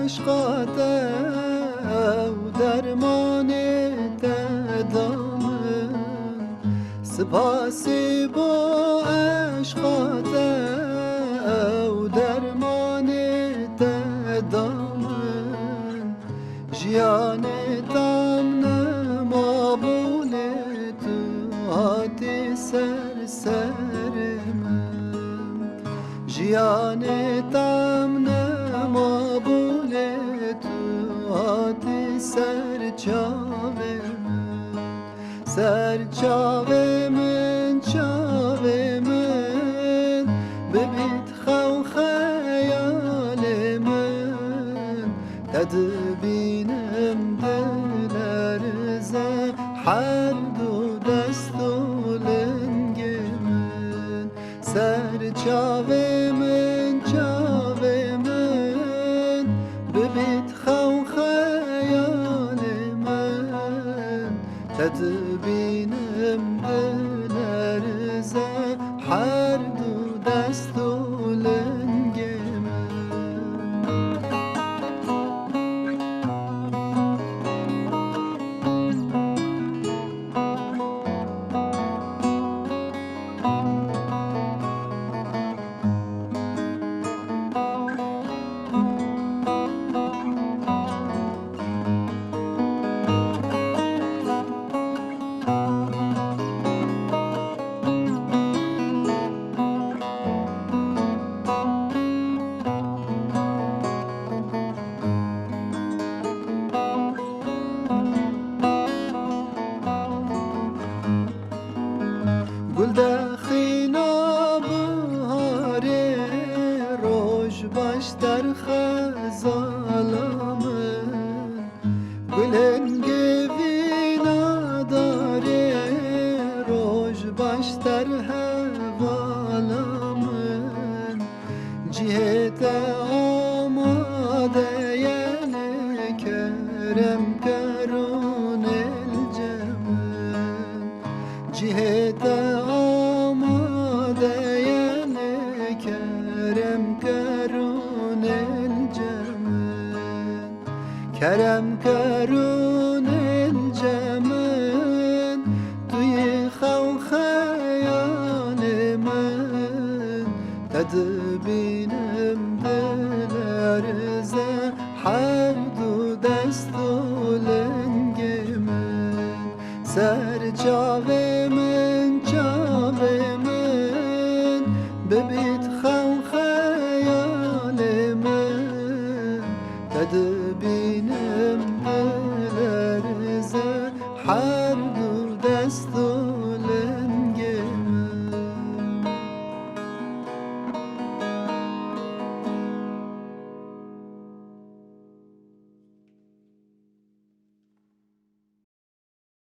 عشقاته و درمان دامن سپاسی با عشقاته و درمان دامن جیان دام نمابون تو هاتی سر من جیان دام نمابون تو هاتی سر چاوه من ببید خو خیال من تدبینم دلرزه هر دو دست و لنگ من چاوه من ببید خو خیال من تدبینم دلرزه هر دو دست و لنگ گل دخینا بهاره روش باش در خزالامن گلنگوینا داره روش باش در حوالامن جهت آماده یعنی کرم کرون الجمن جهت کرم کرون الجمن توی خو خیال من تدبینم دلرزه هر دو دست و لنگ من چاوه من ببید خو خیال من تدبینم دلرزه هر